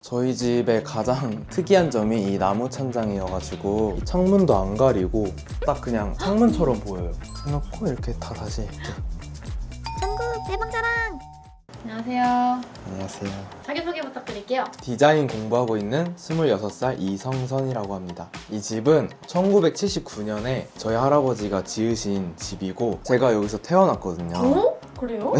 저희 집의 가장 특이한 점이 이 나무 찬장이어가지고 창문도 안 가리고 딱 그냥 창문처럼 보여요. 해놓고 이렇게 다 다시 이렇게. 전국 대방자랑! 안녕하세요. 안녕하세요. 자기소개 부탁드릴게요. 디자인 공부하고 있는 26살 이성선이라고 합니다. 이 집은 1979년에 저희 할아버지가 지으신 집이고 제가 여기서 태어났거든요. 어? 그래요?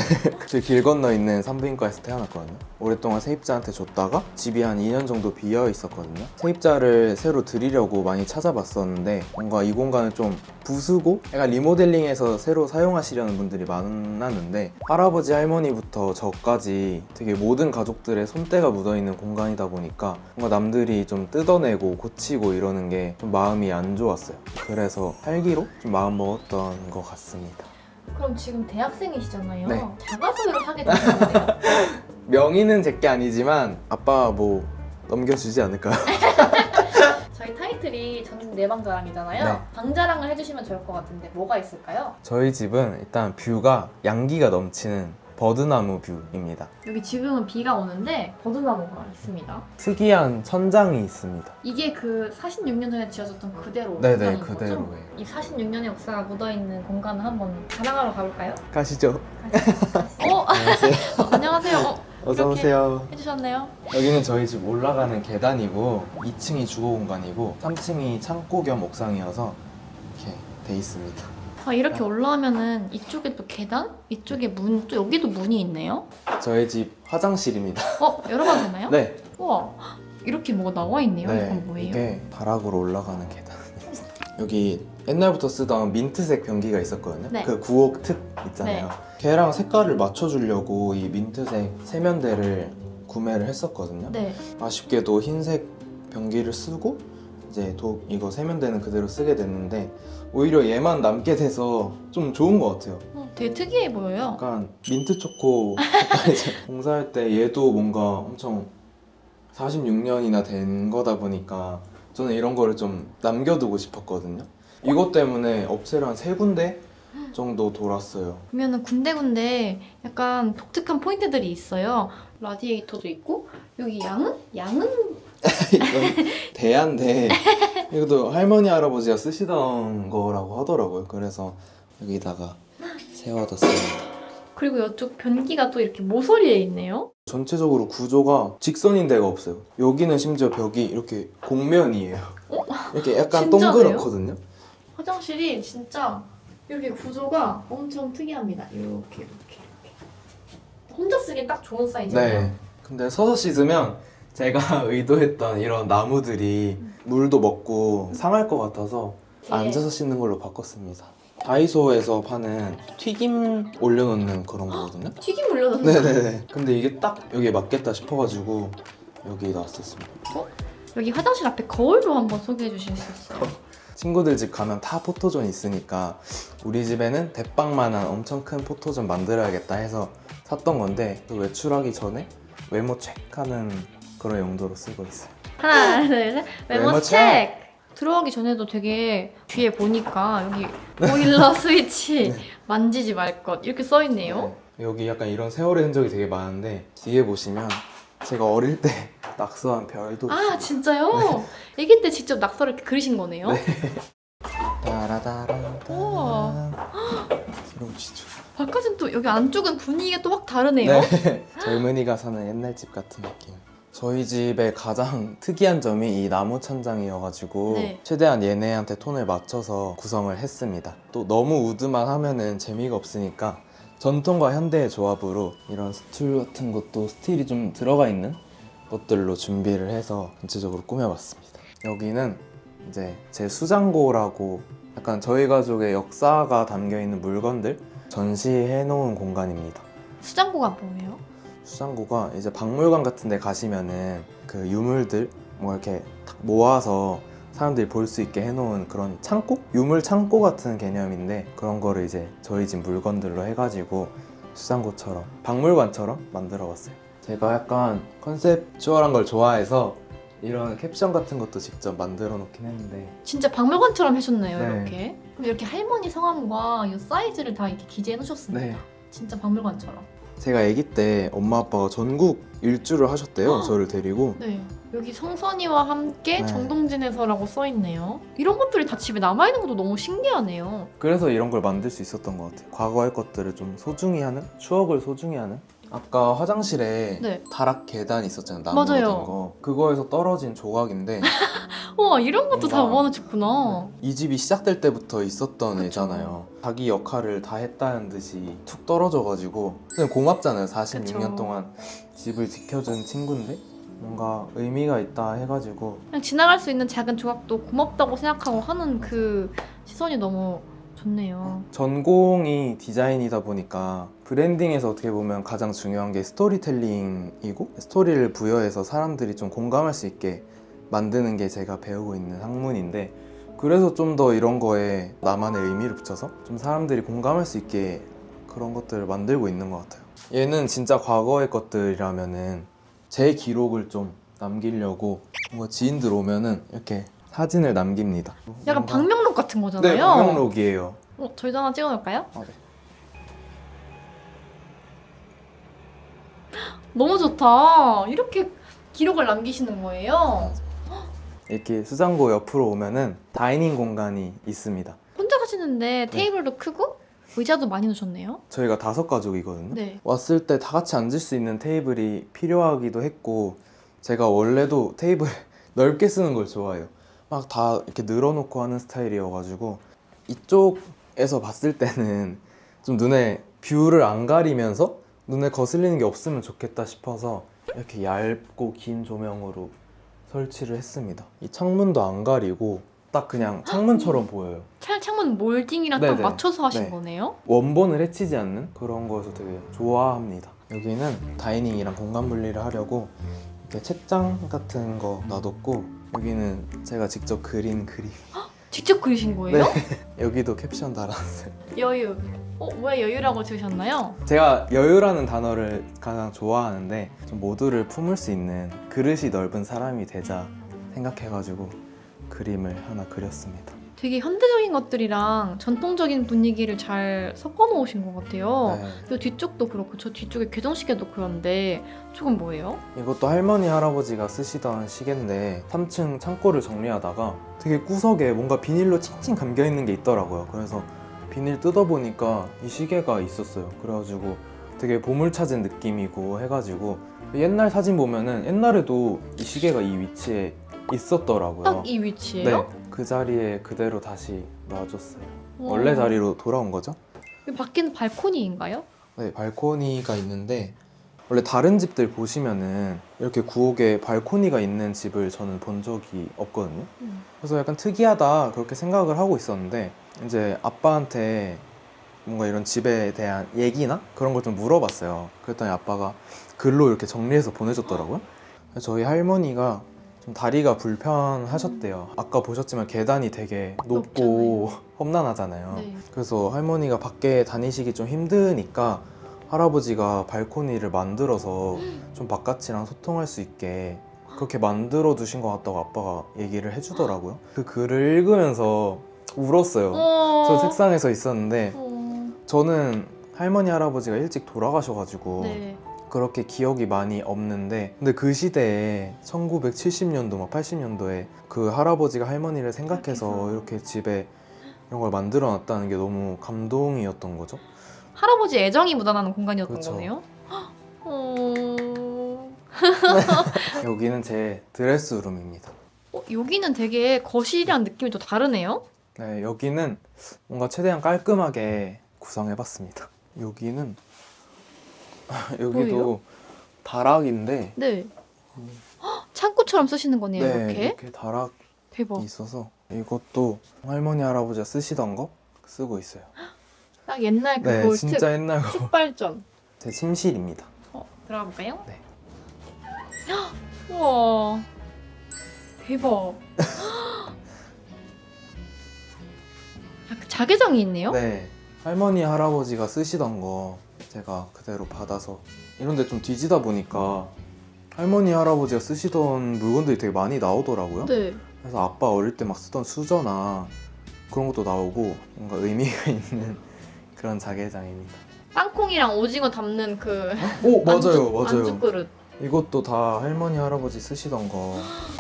저희 길 건너 있는 산부인과에서 태어났거든요. 오랫동안 세입자한테 줬다가 집이 한 2년 정도 비어 있었거든요. 세입자를 새로 드리려고 많이 찾아봤었는데 뭔가 이 공간을 좀 부수고 약간 리모델링해서 새로 사용하시려는 분들이 많았는데 할아버지 할머니부터 저까지 되게 모든 가족들의 손때가 묻어있는 공간이다 보니까 뭔가 남들이 좀 뜯어내고 고치고 이러는 게 좀 마음이 안 좋았어요. 그래서 팔기로 좀 마음먹었던 것 같습니다. 그럼 지금 대학생이시잖아요. 네. 자가소유를 하게 되셨는데요. 명의는 제게 아니지만 아빠가 뭐 넘겨주지 않을까요? 저희 타이틀이 전국 내방자랑이잖아요. 네. 방자랑을 해주시면 좋을 것 같은데 뭐가 있을까요? 저희 집은 일단 뷰가 양기가 넘치는 버드나무 뷰입니다. 여기 지금은 비가 오는데 버드나무가 있습니다. 특이한 천장이 있습니다. 이게 그 46년 전에 지어졌던 그대로 네네, 공간인 거죠? 그대로예요. 이 46년의 역사가 묻어있는 공간을 한번 자랑하러 가볼까요? 가시죠. 안녕하세요. 안녕하세요. 안녕하세요. 어서 이렇게 오세요. 해주셨네요. 여기는 저희 집 올라가는 계단이고 2층이 주거 공간이고 3층이 창고 겸 옥상이어서 이렇게 돼 있습니다. 이렇게 올라오면은 이쪽에 또 계단? 이쪽에 문, 또 여기도 문이 있네요. 저희 집 화장실입니다. 열어봐도 되나요? 네. 우와, 이렇게 뭐가 나와 있네요. 이건 뭐예요? 이게 바닥으로 올라가는 계단입니다. 여기 옛날부터 쓰던 민트색 변기가 있었거든요. 네. 그 구옥 특 있잖아요. 네. 걔랑 색깔을 맞춰주려고 이 민트색 세면대를 구매를 했었거든요. 네. 아쉽게도 흰색 변기를 쓰고 이제 이거 세면대는 그대로 쓰게 됐는데 오히려 얘만 남게 돼서 좀 좋은 것 같아요. 되게 특이해 보여요. 약간 민트 초코 색깔 이제 공사할 때 얘도 뭔가 엄청 46년이나 된 거다 보니까 저는 이런 거를 좀 남겨두고 싶었거든요. 이것 때문에 업체를 한 3군데 정도 돌았어요. 보면은 군데군데 약간 독특한 포인트들이 있어요. 라디에이터도 있고 여기 양은? 이건 대야인데 이것도 할머니 할아버지가 쓰시던 거라고 하더라고요. 그래서 여기다가 세워뒀습니다. 그리고 이쪽 변기가 또 이렇게 모서리에 있네요. 전체적으로 구조가 직선인 데가 없어요. 여기는 심지어 벽이 이렇게 곡면이에요. 이렇게 약간 진짜네요? 동그랗거든요. 화장실이 진짜 이렇게 구조가 엄청 특이합니다. 이렇게. 혼자 쓰기 딱 좋은 사이즈예요. 네. 근데 서서 씻으면 제가 의도했던 이런 나무들이 물도 먹고 상할 것 같아서 앉아서 씻는 걸로 바꿨습니다. 다이소에서 파는 튀김 올려놓는 그런 거거든요. 튀김 올려놨어요. 네네네. 근데 이게 딱 여기에 맞겠다 싶어가지고 여기 놨었습니다. 여기 화장실 앞에 거울도 한번 소개해 주실 수 있어요? 친구들 집 가면 다 포토존 있으니까 우리 집에는 대빵만한 엄청 큰 포토존 만들어야겠다 해서 샀던 건데 또 외출하기 전에 외모 체크하는 그런 용도로 쓰고 있어요. 하나, 둘, 셋. 메모 메모 체크! 체크! 들어가기 전에도 되게 뒤에 보니까 여기 보일러 스위치 네. 만지지 말 것 이렇게 써 있네요. 네. 여기 약간 이런 세월의 흔적이 되게 많은데 뒤에 보시면 제가 어릴 때 낙서한 별도 있어요. 진짜요? 아기 때 직접 낙서를 이렇게 그리신 거네요? 네. 따라다란 우와. 이런 진짜. 바깥은 또 여기 안쪽은 분위기가 또 확 다르네요. 네. 젊은이가 사는 옛날 집 같은 느낌. 저희 집의 가장 특이한 점이 이 나무 찬장이어가지고 네. 최대한 얘네한테 톤을 맞춰서 구성을 했습니다. 또 너무 우드만 하면은 재미가 없으니까 전통과 현대의 조합으로 이런 스툴 같은 것도 스틸이 좀 들어가 있는 것들로 준비를 해서 전체적으로 꾸며봤습니다. 여기는 이제 제 수장고라고 약간 저희 가족의 역사가 담겨있는 물건들 전시해 놓은 공간입니다. 수장고가 뭐예요? 수장고가 이제 박물관 같은 데 가시면은 그 유물들 뭐 이렇게 탁 모아서 사람들이 볼 수 있게 해놓은 그런 창고? 유물 창고 같은 개념인데 그런 거를 이제 저희 집 물건들로 해가지고 수장고처럼 박물관처럼 만들어 봤어요. 제가 약간 컨셉추얼한 걸 좋아해서 이런 캡션 같은 것도 직접 만들어 놓긴 했는데 진짜 박물관처럼 해줬네요. 네. 이렇게. 그럼 이렇게 할머니 성함과 이 사이즈를 다 이렇게 기재해 놓으셨습니다. 네. 진짜 박물관처럼. 제가 아기 때 엄마 아빠가 전국 일주를 하셨대요. 저를 데리고. 네. 여기 성선이와 함께 네. 정동진에서라고 써있네요. 이런 것들이 다 집에 남아있는 것도 너무 신기하네요. 그래서 이런 걸 만들 수 있었던 것 같아요. 과거의 것들을 좀 소중히 하는? 추억을 소중히 하는? 아까 화장실에 네. 다락 계단 있었잖아요. 나무로 된 맞아요. 거. 그거에서 떨어진 조각인데 와, 이런 것도 다 뭔가- 모아놓으셨구나. 이 집이 시작될 때부터 있었던 그쵸. 애잖아요. 자기 역할을 다 했다는 듯이 툭 떨어져가지고 그냥 고맙잖아요. 46년 그쵸. 동안 집을 지켜준 친구인데 뭔가 의미가 있다 해가지고 그냥 지나갈 수 있는 작은 조각도 고맙다고 생각하고 하는 그 시선이 너무 좋네요. 전공이 디자인이다 보니까 브랜딩에서 어떻게 보면 가장 중요한 게 스토리텔링이고 스토리를 부여해서 사람들이 좀 공감할 수 있게 만드는 게 제가 배우고 있는 학문인데 그래서 좀 더 이런 거에 나만의 의미를 붙여서 좀 사람들이 공감할 수 있게 그런 것들을 만들고 있는 것 같아요. 얘는 진짜 과거의 것들이라면은 제 기록을 좀 남기려고 뭔가 지인들 오면은 이렇게 사진을 남깁니다. 약간 뭔가- 방명록 같은 거잖아요. 네, 방명록이에요. 저희도 하나 찍어놓을까요? 아, 네. 너무 좋다. 이렇게 기록을 남기시는 거예요. 이렇게 수장고 옆으로 오면은 다이닝 공간이 있습니다. 혼자 가시는데 테이블도 크고 의자도 많이 놓으셨네요. 저희가 5가족이거든요. 네. 왔을 때 다 같이 앉을 수 있는 테이블이 필요하기도 했고 제가 원래도 테이블 넓게 쓰는 걸 좋아해요. 막 다 이렇게 늘어놓고 하는 스타일이어가지고 이쪽에서 봤을 때는 좀 눈에 뷰를 안 가리면서 눈에 거슬리는 게 없으면 좋겠다 싶어서 이렇게 얇고 긴 조명으로 설치를 했습니다. 이 창문도 안 가리고 딱 그냥 창문처럼 보여요. 창문 몰딩이랑 딱 네네. 맞춰서 하신 네. 거네요. 원본을 해치지 않는 그런 거여서 되게 좋아합니다. 여기는 다이닝이랑 공간 분리를 하려고 이렇게 책장 같은 거 놔뒀고 여기는 제가 직접 그린 그림. 직접 그리신 거예요? 여기도 캡션 달았어요. 여유. 왜 여유라고 지으셨나요? 제가 여유라는 단어를 가장 좋아하는데 좀 모두를 품을 수 있는 그릇이 넓은 사람이 되자 생각해가지고 그림을 하나 그렸습니다. 되게 현대적인 것들이랑 전통적인 분위기를 잘 섞어 놓으신 것 같아요. 네. 이 뒤쪽도 그렇고 저 뒤쪽에 궤정시계도 그런데 저건 뭐예요? 이것도 할머니 할아버지가 쓰시던 시계인데 3층 창고를 정리하다가 되게 구석에 뭔가 비닐로 칭칭 감겨있는 게 있더라고요. 그래서 비닐 뜯어보니까 이 시계가 있었어요. 그래가지고 되게 보물찾은 느낌이고 해가지고 옛날 사진 보면은 옛날에도 이 시계가 이 위치에 있었더라고요. 딱 이 위치예요? 네, 그 자리에 그대로 다시 놔줬어요. 와. 원래 자리로 돌아온 거죠. 여기 밖에는 발코니인가요? 네, 발코니가 있는데 원래 다른 집들 보시면은 이렇게 구옥에 발코니가 있는 집을 저는 본 적이 없거든요. 그래서 약간 특이하다 그렇게 생각을 하고 있었는데 이제 아빠한테 뭔가 이런 집에 대한 얘기나 그런 걸 좀 물어봤어요. 그랬더니 아빠가 글로 이렇게 정리해서 보내줬더라고요. 저희 할머니가 좀 다리가 불편하셨대요. 아까 보셨지만 계단이 되게 높고 험난하잖아요. 네. 그래서 할머니가 밖에 다니시기 좀 힘드니까 할아버지가 발코니를 만들어서 좀 바깥이랑 소통할 수 있게 그렇게 만들어 두신 것 같다고 아빠가 얘기를 해주더라고요. 그 글을 읽으면서 울었어요. 저 책상에서 있었는데 저는 할머니 할아버지가 일찍 돌아가셔가지고 네. 그렇게 기억이 많이 없는데 근데 그 시대에 1970년도 막 80년도에 그 할아버지가 할머니를 생각해서 이렇게 집에 이런 걸 만들어 놨다는 게 너무 감동이었던 거죠. 할아버지 애정이 묻어나는 공간이었던 그쵸. 거네요. 여기는 제 드레스룸입니다. 여기는 되게 거실이랑 느낌이 좀 다르네요. 네, 여기는 뭔가 최대한 깔끔하게 구성해봤습니다. 여기는 여기도 뭐예요? 다락인데 네. 창고처럼 쓰시는 거네요, 네, 이렇게. 이렇게 다락이 대박. 있어서 이것도 할머니 할아버지가 쓰시던 거 쓰고 있어요. 딱 옛날 그 네, 볼트 진짜 옛날 거. 축발전. 제 침실입니다. 들어가 볼까요? 네. 우와. 대박. 자개장이 있네요? 네, 할머니 할아버지가 쓰시던 거 제가 그대로 받아서 이런데 좀 뒤지다 보니까 할머니 할아버지가 쓰시던 물건들이 되게 많이 나오더라고요. 네. 그래서 아빠 어릴 때 막 쓰던 수저나 그런 것도 나오고 뭔가 의미가 있는 그런 자개장입니다. 땅콩이랑 오징어 담는 그 오 맞아요 안주 그릇. 이것도 다 할머니 할아버지 쓰시던 거.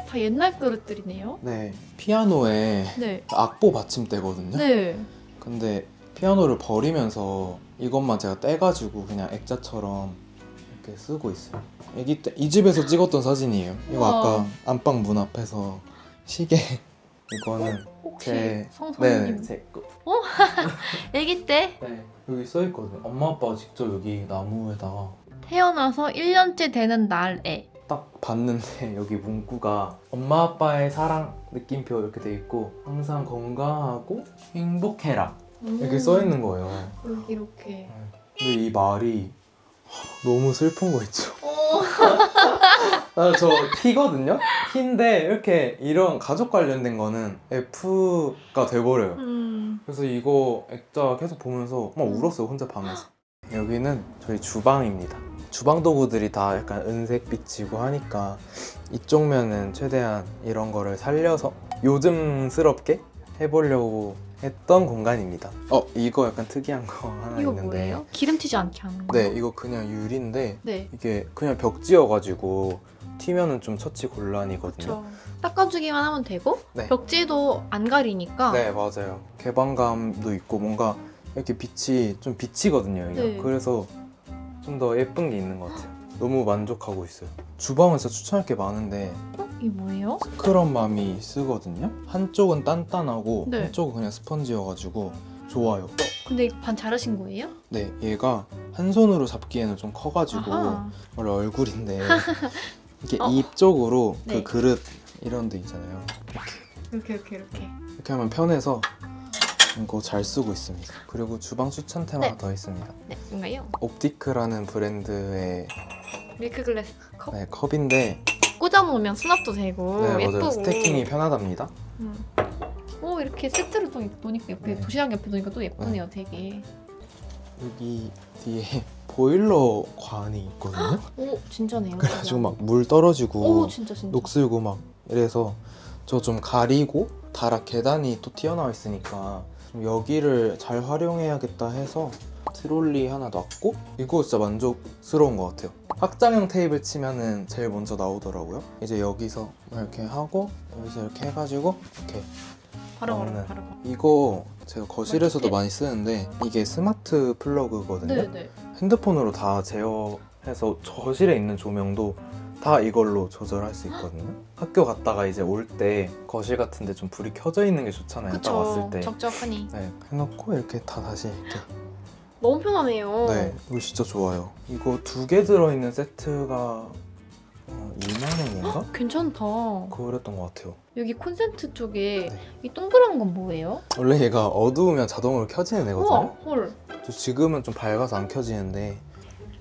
다 옛날 그릇들이네요. 네 피아노에 네. 악보 받침대거든요. 네. 근데 피아노를 버리면서 이것만 제가 떼가지고 그냥 액자처럼 이렇게 쓰고 있어요. 아기 때 이 집에서 찍었던 사진이에요. 이거 우와. 아까 안방 문 앞에서 시계. 이거는 혹시 네, 성선님 제 아기 때 네, 여기 써 있거든요. 엄마 아빠가 직접 여기 나무에다가 태어나서 1년째 되는 날에. 딱 봤는데 여기 문구가 엄마 아빠의 사랑 느낌표 이렇게 돼 있고 항상 건강하고 행복해라 이렇게 써 있는 거예요. 여기 이렇게. 근데 이 말이 너무 슬픈 거 있죠. 어. 저 T거든요? T인데 이렇게 이런 가족 관련된 거는 F가 돼버려요. 그래서 이거 액자 계속 보면서 막 울었어요, 혼자 방에서. 여기는 저희 주방입니다. 주방 도구들이 다 약간 은색빛이고 하니까 이쪽 면은 최대한 이런 거를 살려서 요즘스럽게 해보려고 했던 공간입니다. 이거 약간 특이한 거 하나 이거 있는데. 뭐예요? 기름 튀지 않게 하는 거. 네, 이거 그냥 유리인데 네. 이게 그냥 벽지여가지고 튀면은 좀 처치 곤란이거든요. 그렇죠. 닦아주기만 하면 되고 네. 벽지도 안 가리니까. 네, 맞아요. 개방감도 있고 뭔가 이렇게 빛이 좀 비치거든요. 이게. 네. 그래서 좀 더 예쁜 게 있는 것 같아요. 너무 만족하고 있어요. 주방은 진짜 추천할 게 많은데 이게 뭐예요? 스크럽맘이 쓰거든요. 한쪽은 단단하고 네. 한쪽은 그냥 스펀지여가지고 좋아요. 근데 이거 반 자르신 거예요? 네, 얘가 한 손으로 잡기에는 좀 커가지고 아하. 원래 얼굴인데 이게 어. 입 쪽으로 네. 그 그릇 이런 데 있잖아요. 이렇게. 이렇게 하면 편해서 이거 잘 쓰고 있습니다. 그리고 주방 추천템 하나 네. 더 있습니다. 네, 뭔가요? 옵티크라는 브랜드의 밀크글래스 컵. 네, 컵인데 꽂아놓으면 수납도 되고 네, 예쁘고. 맞아요. 스태킹이 편하답니다. 오, 이렇게 세트로 또 놓으니까 옆에 네. 도시락 옆에 놓으니까 또 예쁘네요, 되게. 여기 뒤에 보일러 관이 있거든요. 오, 진짜네요. 그래가지고 막 물 떨어지고 오, 진짜. 녹슬고 막 이래서 저 좀 가리고 다락 계단이 또 튀어나와 있으니까 좀 여기를 잘 활용해야겠다 해서 트롤리 하나 놨고 이거 진짜 만족스러운 것 같아요. 확장형 테이블 치면은 제일 먼저 나오더라고요. 이제 여기서 이렇게 하고 여기서 이렇게 해가지고 이렇게 바로 먹는. 바로. 이거 제가 거실에서도 맛있게? 많이 쓰는데 이게 스마트 플러그거든요. 네네. 핸드폰으로 다 제어해서 거실에 있는 조명도 다 이걸로 조절할 수 있거든요. 학교 갔다가 이제 올 때 거실 같은데 좀 불이 켜져 있는 게 좋잖아요. 딱 왔을 그쵸. 때. 적적하니. 네, 해놓고 이렇게 다 다시 이렇게. 너무 편하네요. 네, 이거 진짜 좋아요. 이거 2개 들어있는 세트가 2만 원인가? 괜찮다. 그랬던 것 같아요. 여기 콘센트 쪽에 네. 이 동그란 건 뭐예요? 원래 얘가 어두우면 자동으로 켜지는 우와, 애거든요. 헐. 저 지금은 좀 밝아서 안 켜지는데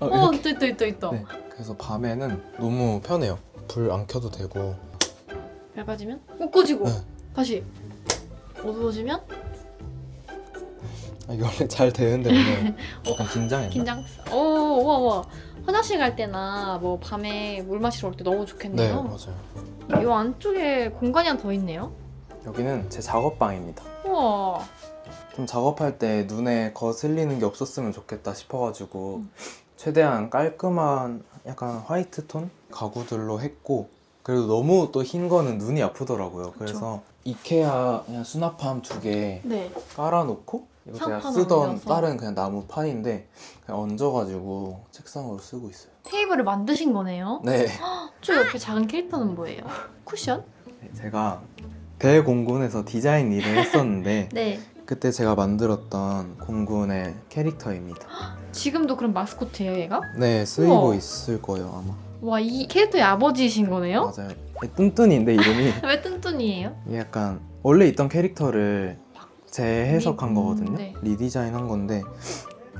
있다. 네, 그래서 밤에는 너무 편해요. 불 안 켜도 되고. 밝아지면 꺼지고 네. 다시 어두워지면 이게 원래 잘 되는데 오늘 약간 긴장했나? 긴장. 오, 우와. 화장실 갈 때나 뭐 밤에 물 마시러 올 때 너무 네, 좋겠네요. 맞아요. 이 안쪽에 공간이 하나 더 있네요. 여기는 제 작업방입니다. 우와. 좀 작업할 때 눈에 거슬리는 게 없었으면 좋겠다 싶어가지고 최대한 깔끔한 약간 화이트 톤 가구들로 했고, 그래도 너무 또 흰 거는 눈이 아프더라고요. 그래서 이케아 그냥 수납함 2개 네. 깔아놓고 이거 제가 상판 쓰던 올려서. 다른 그냥 나무 판인데 그냥 얹어가지고 책상으로 쓰고 있어요. 테이블을 만드신 거네요. 네, 저 옆에 작은 캐릭터는 뭐예요? 쿠션? 제가 대공군에서 디자인 일을 했었는데 네. 그때 제가 만들었던 공군의 캐릭터입니다. 지금도 그럼 마스코트예요, 얘가? 네, 쓰이고 우와. 있을 거예요 아마. 와, 이 캐릭터의 아버지이신 거네요? 맞아요. 뚠뚠인데 이름이 왜 뚠뚠이에요? 이게 약간 원래 있던 캐릭터를 재해석한 거거든요. 네. 리디자인한 건데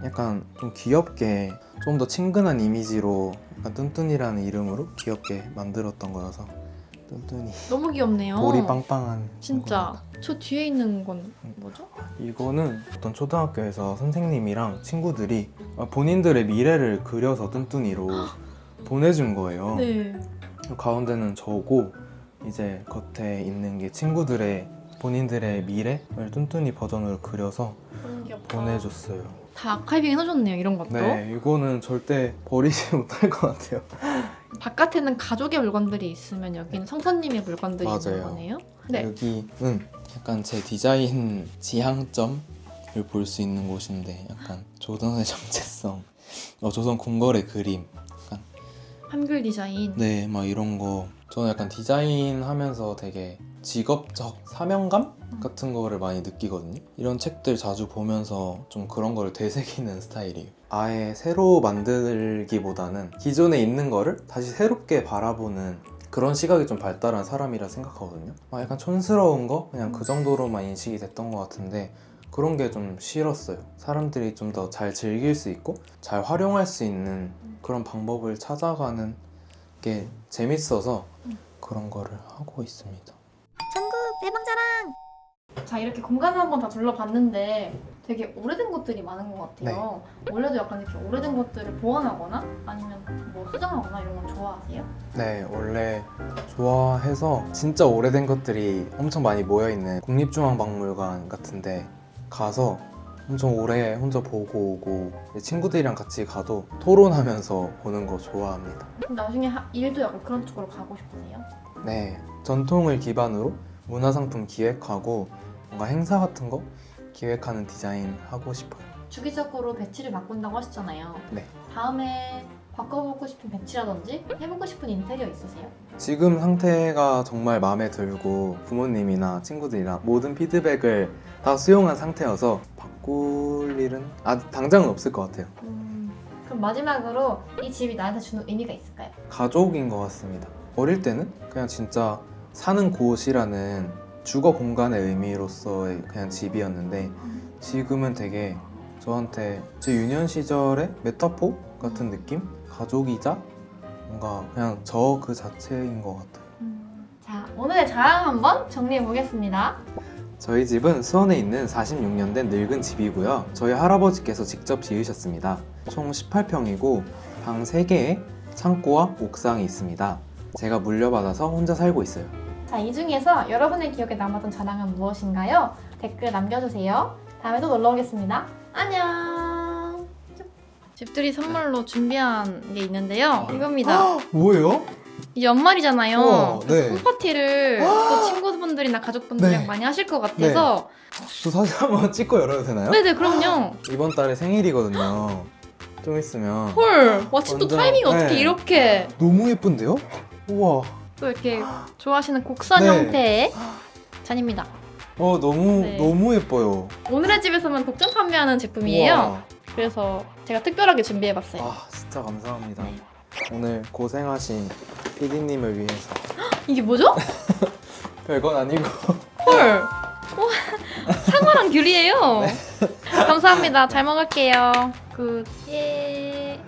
약간 좀 귀엽게 좀 더 친근한 이미지로 약간 뚠뚠이라는 이름으로 귀엽게 만들었던 거여서 뚠뚠이 너무 귀엽네요. 볼이 빵빵한 진짜. 저 뒤에 있는 건 뭐죠? 친구입니다. 이거는 어떤 초등학교에서 선생님이랑 친구들이 본인들의 미래를 그려서 뚠뚠이로 보내준 거예요. 네. 가운데는 저고 이제 겉에 있는 게 친구들의 본인들의 미래를 뚠뚠이 버전으로 그려서 너무 귀엽다. 보내줬어요. 다 아카이빙 해놓으셨네요, 이런 것도. 네, 이거는 절대 버리지 못할 것 같아요. 바깥에는 가족의 물건들이 있으면 여기는 성사님의 물건들이 있는 맞아요. 거네요. 네. 여기는 약간 제 디자인 지향점을 볼 수 있는 곳인데 약간 조선의 정체성, 조선 궁궐의 그림, 한글 디자인. 네, 막 이런 거. 저는 약간 디자인 하면서 되게 직업적 사명감 같은 거를 많이 느끼거든요. 이런 책들 자주 보면서 좀 그런 거를 되새기는 스타일이에요. 아예 새로 만들기보다는 기존에 있는 거를 다시 새롭게 바라보는 그런 시각이 좀 발달한 사람이라 생각하거든요. 막 약간 촌스러운 거 그냥 그 정도로만 인식이 됐던 것 같은데 그런 게 좀 싫었어요. 사람들이 좀 더 잘 즐길 수 있고 잘 활용할 수 있는 그런 방법을 찾아가는 게 재밌어서 그런 거를 하고 있습니다. 자, 이렇게 공간을 한번 다 둘러봤는데 되게 오래된 것들이 많은 것 같아요. 원래도 약간 이렇게 오래된 것들을 보관하거나 아니면 뭐 수정하거나 이런 건 좋아하세요? 네, 원래 좋아해서 진짜 오래된 것들이 엄청 많이 모여있는 국립중앙박물관 같은데 가서 엄청 오래 혼자 보고 오고 친구들이랑 같이 가도 토론하면서 보는 거 좋아합니다. 그럼 나중에 일도 약간 그런 쪽으로 가고 싶으세요? 네, 전통을 기반으로 문화상품 기획하고 뭔가 행사 같은 거 기획하는 디자인 하고 싶어요. 주기적으로 배치를 바꾼다고 하셨잖아요. 네. 다음에 바꿔보고 싶은 배치라든지 해보고 싶은 인테리어 있으세요? 지금 상태가 정말 마음에 들고 부모님이나 친구들이나 모든 피드백을 다 수용한 상태여서 바꿀 일은 당장은 없을 것 같아요. 그럼 마지막으로 이 집이 나한테 주는 의미가 있을까요? 가족인 것 같습니다. 어릴 때는 그냥 진짜 사는 곳이라는 주거 공간의 의미로서의 그냥 집이었는데 지금은 되게 저한테 제 유년 시절의 메타포 같은 느낌? 가족이자 뭔가 그냥 저 그 자체인 것 같아요. 자, 오늘의 자랑 한번 정리해 보겠습니다. 저희 집은 수원에 있는 46년 된 늙은 집이고요. 저희 할아버지께서 직접 지으셨습니다. 총 18평이고 방 3개에 창고와 옥상이 있습니다. 제가 물려받아서 혼자 살고 있어요. 자, 이 중에서 여러분의 기억에 남았던 자랑은 무엇인가요? 댓글 남겨주세요. 다음에 또 놀러 오겠습니다. 안녕! 집들이 선물로 준비한 게 있는데요. 이겁니다. 뭐예요? 이제 연말이잖아요. 우와, 네. 홈파티를 또 친구분들이나 가족분들이랑 네. 많이 하실 것 같아서 저 사진 한번 찍고 열어도 되나요? 네네, 그럼요. 이번 달에 생일이거든요. 좀 있으면. 헐, 마침 또 완전, 타이밍이 어떻게 네. 이렇게 너무 예쁜데요? 우와. 또 이렇게 좋아하시는 곡선 네. 형태의 잔입니다. 너무 네. 너무 예뻐요. 오늘의 집에서만 독점 판매하는 제품이에요. 우와. 그래서 제가 특별하게 준비해봤어요. 진짜 감사합니다. 네. 오늘 고생하신 PD님을 위해서. 이게 뭐죠? 별건 아니고. 헐. 와, 상어랑 귤이에요. 감사합니다. 잘 먹을게요. 예.